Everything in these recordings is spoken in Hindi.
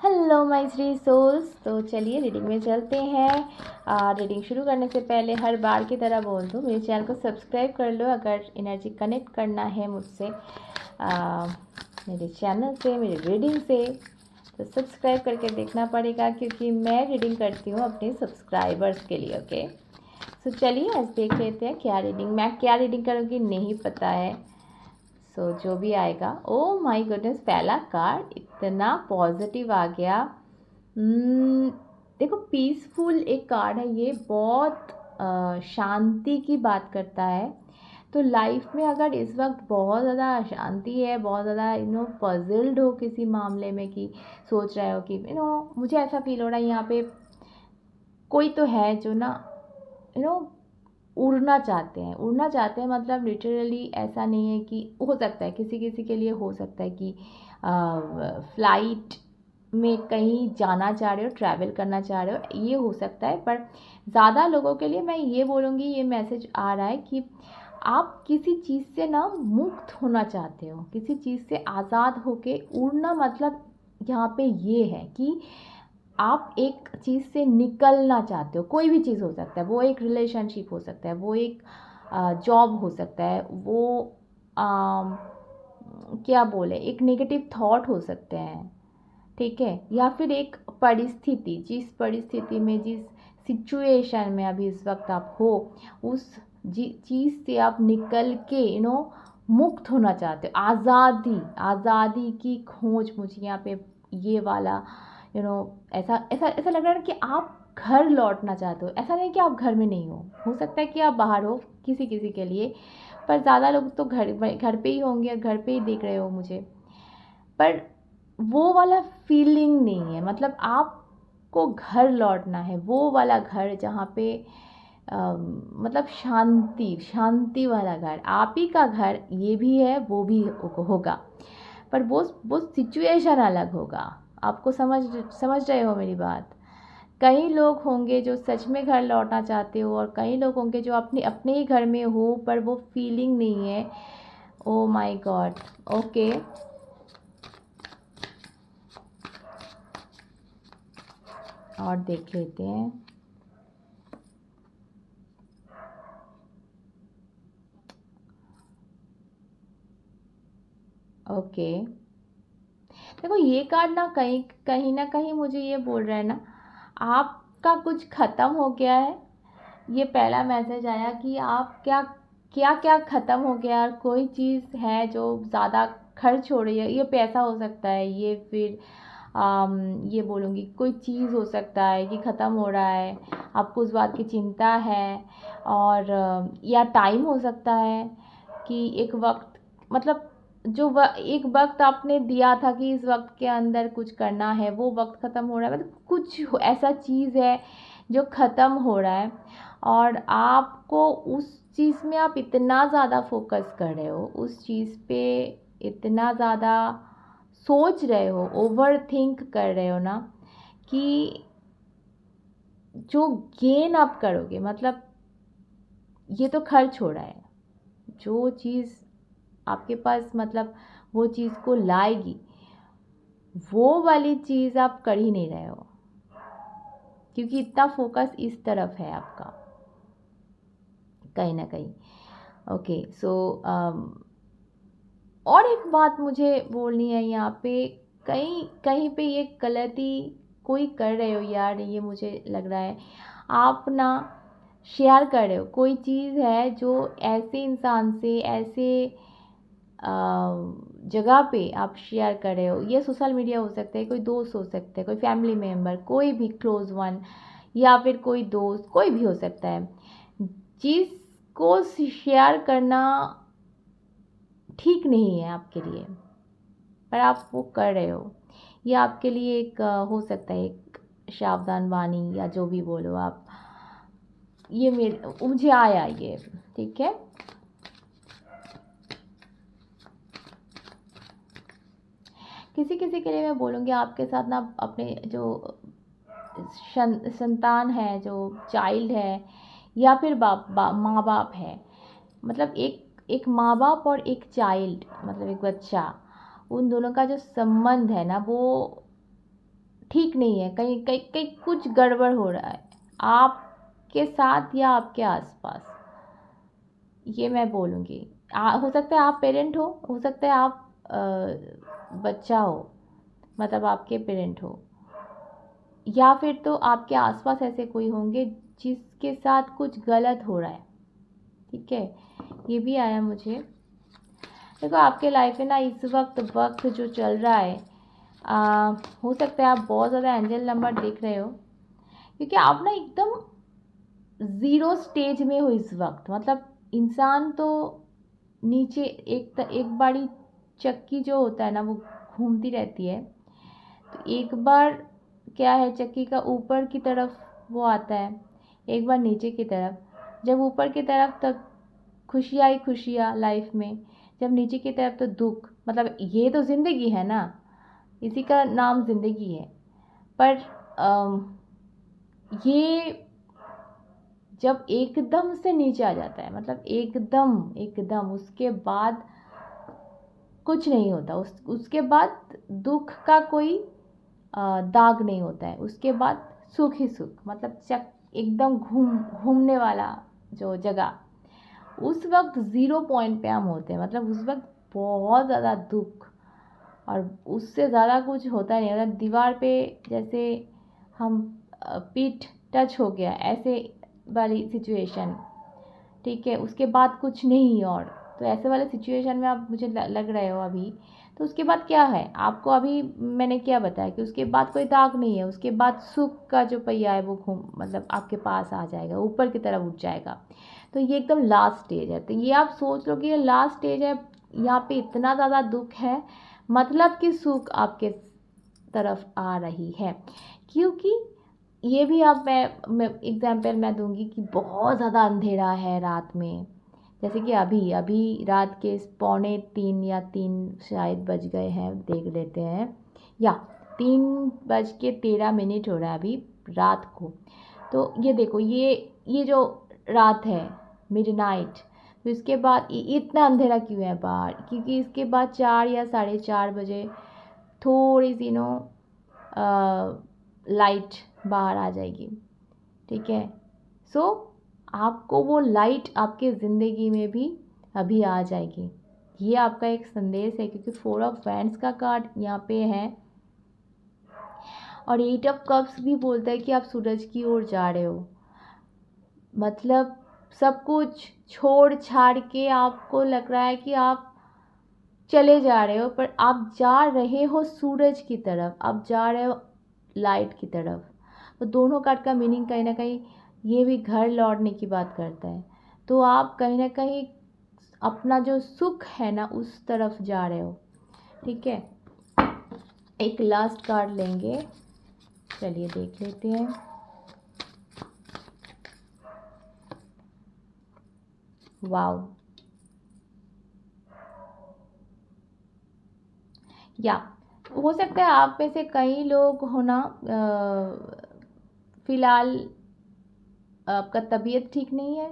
Hello my three souls. तो चलिए रीडिंग में चलते हैं। रीडिंग शुरू करने से पहले हर बार की तरह बोल दूँ, मेरे चैनल को सब्सक्राइब कर लो अगर एनर्जी कनेक्ट करना है मुझसे मेरे चैनल से, मेरी रीडिंग से। तो सब्सक्राइब करके देखना पड़ेगा क्योंकि मैं रीडिंग करती हूँ अपने सब्सक्राइबर्स के लिए। ओके, तो चलिए आज देख लेते हैं क्या रीडिंग करूँगी नहीं पता है। जो भी आएगा। ओ माय गुडनेस, पहला कार्ड इतना पॉजिटिव आ गया। देखो, पीसफुल एक कार्ड है ये, बहुत शांति की बात करता है। तो लाइफ में अगर इस वक्त बहुत ज़्यादा अशांति है, बहुत ज़्यादा पजल्ड हो किसी मामले में, कि सोच रहे हो कि मुझे ऐसा फील हो रहा है यहाँ पे कोई तो है जो ना यू नो उड़ना चाहते हैं। मतलब लिटरली ऐसा नहीं है कि हो सकता है किसी किसी के लिए हो सकता है कि फ्लाइट में कहीं जाना चाह रहे हो, ट्रैवल करना चाह रहे हो, ये हो सकता है। पर ज़्यादा लोगों के लिए मैं ये बोलूँगी, ये मैसेज आ रहा है कि आप किसी चीज़ से ना मुक्त होना चाहते हो, किसी चीज़ से आज़ाद होके उड़ना। मतलब यहाँ पे ये है कि आप एक चीज़ से निकलना चाहते हो। कोई भी चीज़ हो सकता है, वो एक रिलेशनशिप हो सकता है, वो एक जॉब हो सकता है, वो अम, क्या बोले, एक नेगेटिव थॉट हो सकते हैं, ठीक है, या फिर एक परिस्थिति, जिस परिस्थिति में, जिस सिचुएशन में अभी इस वक्त आप हो, उस चीज़ से आप निकल के मुक्त होना चाहते हो। आज़ादी की खोज मुझे यहाँ पे ये वाला ऐसा ऐसा ऐसा लग रहा है कि आप घर लौटना चाहते हो। ऐसा नहीं कि आप घर में नहीं हो सकता है कि आप बाहर हो किसी किसी के लिए, पर ज़्यादा लोग तो घर पे ही होंगे, घर पे ही देख रहे हो मुझे। पर वो वाला फीलिंग नहीं है, मतलब आपको घर लौटना है, वो वाला घर जहाँ पे मतलब शांति वाला घर, आप ही का घर ये भी है, वो भी होगा, पर वो सिचुएशन अलग होगा। आपको समझ रहे हो मेरी बात। कई लोग होंगे जो सच में घर लौटना चाहते हो, और कई लोग होंगे जो अपने ही घर में हो पर वो फीलिंग नहीं है। Oh my God. ओके, और देख लेते हैं। ओके, देखो ये कार्ड ना कहीं मुझे ये बोल रहा है ना, आपका कुछ ख़त्म हो गया है। ये पहला मैसेज आया कि आप क्या क्या क्या ख़त्म हो गया। कोई चीज़ है जो ज़्यादा खर्च हो रही है, ये पैसा हो सकता है, ये फिर ये बोलूँगी कोई चीज़ हो सकता है कि ख़त्म हो रहा है, आपको उस बात की चिंता है। और या टाइम हो सकता है कि एक वक्त, मतलब एक वक्त आपने दिया था कि इस वक्त के अंदर कुछ करना है, वो वक्त ख़त्म हो रहा है। मतलब कुछ ऐसा चीज़ है जो ख़त्म हो रहा है, और आपको उस चीज़ में आप इतना ज़्यादा फोकस कर रहे हो, उस चीज़ पे इतना ज़्यादा सोच रहे हो, ओवर थिंक कर रहे हो ना, कि जो गेन आप करोगे, मतलब ये तो खर्च हो रहा है। जो चीज़ आपके पास, मतलब वो चीज़ को लाएगी, वो वाली चीज़ आप कर ही नहीं रहे हो, क्योंकि इतना फोकस इस तरफ है आपका कहीं ना कहीं। ओके, और एक बात मुझे बोलनी है यहाँ पे, कहीं कहीं पे ये गलती कोई कर रहे हो यार, ये मुझे लग रहा है। आप ना शेयर कर रहे हो कोई चीज़ है जो ऐसे इंसान से, ऐसे जगह पे आप शेयर कर रहे हो। ये सोशल मीडिया हो सकता है, कोई दोस्त हो सकता है, कोई फैमिली मेम्बर, कोई भी क्लोज वन, या फिर कोई दोस्त, कोई भी हो सकता है। चीज़ को शेयर करना ठीक नहीं है आपके लिए, पर आप वो कर रहे हो। ये आपके लिए एक हो सकता है एक सावधान वाणी, या जो भी बोलो आप। ये मुझे आया ये, ठीक है। किसी किसी के लिए मैं बोलूँगी आपके साथ ना, अपने जो संतान है, जो चाइल्ड है, या फिर माँ बाप है, मतलब एक माँ बाप और एक चाइल्ड, मतलब एक बच्चा, उन दोनों का जो संबंध है ना, वो ठीक नहीं है, कहीं कहीं कहीं कुछ गड़बड़ हो रहा है आपके साथ या आपके आसपास, ये मैं बोलूँगी। हो सकता है आप पेरेंट हो सकता है आप बच्चा हो, मतलब आपके पेरेंट हो, या फिर तो आपके आसपास ऐसे कोई होंगे जिसके साथ कुछ गलत हो रहा है। ठीक है, ये भी आया मुझे। देखो आपके लाइफ में ना इस वक्त जो चल रहा है, हो सकता है आप बहुत ज़्यादा एंजल नंबर देख रहे हो, क्योंकि आप ना एकदम ज़ीरो स्टेज में हो इस वक्त। मतलब इंसान तो नीचे एक बारी चक्की जो होता है ना वो घूमती रहती है, तो एक बार क्या है, चक्की का ऊपर की तरफ वो आता है, एक बार नीचे की तरफ। जब ऊपर की तरफ तब खुशियाँ ही खुशियाँ लाइफ में, जब नीचे की तरफ तो दुख। मतलब ये तो ज़िंदगी है ना, इसी का नाम ज़िंदगी है। पर ये जब एकदम से नीचे आ जाता है, मतलब एकदम एकदम, उसके बाद कुछ नहीं होता। उसके बाद दुख का कोई दाग नहीं होता है, उसके बाद सुख ही सुख। मतलब एकदम घूमने वाला जो जगह, उस वक्त ज़ीरो पॉइंट पे हम होते हैं। मतलब उस वक्त बहुत ज़्यादा दुख, और उससे ज़्यादा कुछ होता नहीं। मतलब दीवार पे जैसे हम पीठ टच हो गया ऐसे वाली सिचुएशन। ठीक है, उसके बाद कुछ नहीं। और तो ऐसे वाले सिचुएशन में आप मुझे लग रहे हो अभी, तो उसके बाद क्या है आपको, अभी मैंने क्या बताया कि उसके बाद कोई दाग नहीं है। उसके बाद सुख का जो पहिया है वो मतलब आपके पास आ जाएगा, ऊपर की तरफ उठ जाएगा। तो ये एकदम लास्ट स्टेज है। तो ये आप सोच लो कि ये लास्ट स्टेज है, यहाँ पे इतना ज़्यादा दुख है, मतलब कि सुख आपके तरफ आ रही है। क्योंकि ये भी आप मैं एग्जाम्पल मैं दूंगी कि बहुत ज़्यादा अंधेरा है रात में। जैसे कि अभी अभी रात के 2:45 या 3 शायद बज गए हैं, देख लेते हैं, या 3:13 हो रहा है अभी रात को। तो ये देखो, ये जो रात है, मिडनाइट। तो इसके बाद इतना अंधेरा क्यों है बाहर, क्योंकि इसके बाद 4 या 4:30 बजे थोड़ी सी लाइट बाहर आ जाएगी। ठीक है, सो आपको वो लाइट आपके ज़िंदगी में भी अभी आ जाएगी। ये आपका एक संदेश है, क्योंकि 4 ऑफ वैंड्स का कार्ड यहाँ पे है, और 8 ऑफ कप्स भी बोलता है कि आप सूरज की ओर जा रहे हो। मतलब सब कुछ छोड़ छाड़ के आपको लग रहा है कि आप चले जा रहे हो, पर आप जा रहे हो सूरज की तरफ, आप जा रहे हो लाइट की तरफ। तो दोनों कार्ड का मीनिंग कहीं ना कहीं ये भी घर लौटने की बात करता है। तो आप कहीं ना कहीं अपना जो सुख है ना उस तरफ जा रहे हो। ठीक है, एक लास्ट कार्ड लेंगे, चलिए देख लेते हैं। वाओ, या हो सकता है आप में से कई लोग हो ना, फिलहाल आपका तबीयत ठीक नहीं है,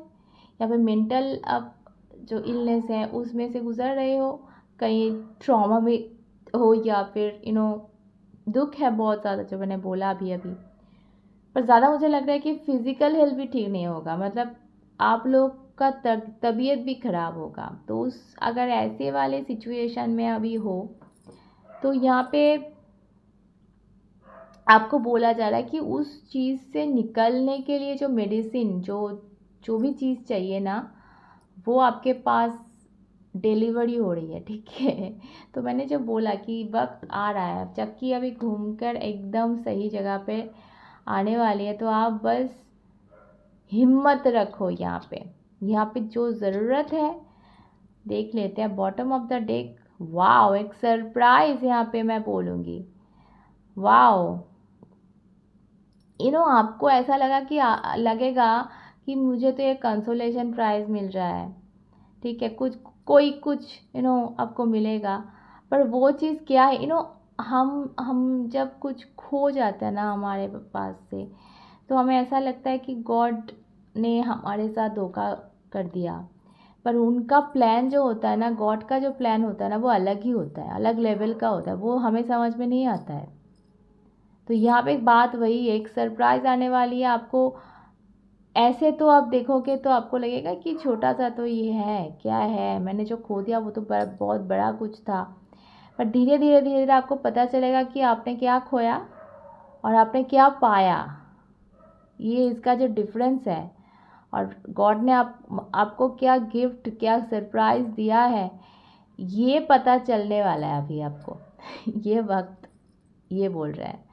या फिर मेंटल आप जो इलनेस है उसमें से गुजर रहे हो, कहीं ट्रॉमा में हो, या फिर दुख है बहुत ज़्यादा, जो मैंने बोला अभी अभी। पर ज़्यादा मुझे लग रहा है कि फिज़िकल हेल्थ भी ठीक नहीं होगा, मतलब आप लोग का तबीयत भी ख़राब होगा। तो उस अगर ऐसे वाले सिचुएशन में अभी हो, तो यहाँ पे आपको बोला जा रहा है कि उस चीज़ से निकलने के लिए जो मेडिसिन, जो जो भी चीज़ चाहिए ना, वो आपके पास डिलीवरी हो रही है। ठीक है, तो मैंने जो बोला कि वक्त आ रहा है, चक्की अभी घूमकर एकदम सही जगह पे आने वाली है। तो आप बस हिम्मत रखो। यहाँ पे जो ज़रूरत है, देख लेते हैं bottom of the deck. Wow, एक सरप्राइज़ यहाँ पे मैं बोलूँगी। वाओ, आपको ऐसा लगा कि लगेगा कि मुझे तो ये कंसोलेशन प्राइज़ मिल रहा है। ठीक है, कुछ आपको मिलेगा। पर वो चीज़ क्या है, हम जब कुछ खो जाता है ना हमारे पास से, तो हमें ऐसा लगता है कि गॉड ने हमारे साथ धोखा कर दिया। पर उनका प्लान जो होता है ना, गॉड का जो प्लान होता है ना, वो अलग ही होता है, अलग लेवल का होता है, वो हमें समझ में नहीं आता है। तो यहाँ पे बात वही है, एक सरप्राइज़ आने वाली है आपको। ऐसे तो आप देखोगे तो आपको लगेगा कि छोटा सा तो ये है, क्या है, मैंने जो खो दिया वो तो बहुत बड़ा कुछ था। पर धीरे धीरे धीरे धीरे आपको पता चलेगा कि आपने क्या खोया और आपने क्या पाया, ये इसका जो डिफरेंस है। और गॉड ने आपको क्या गिफ्ट, क्या सरप्राइज़ दिया है, ये पता चलने वाला है अभी आपको। ये वक्त ये बोल रहा है।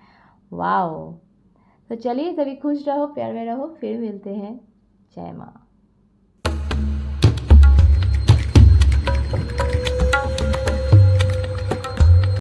वाओ। तो चलिए सभी खुश रहो, प्यार में रहो, फिर मिलते हैं। जय माँ।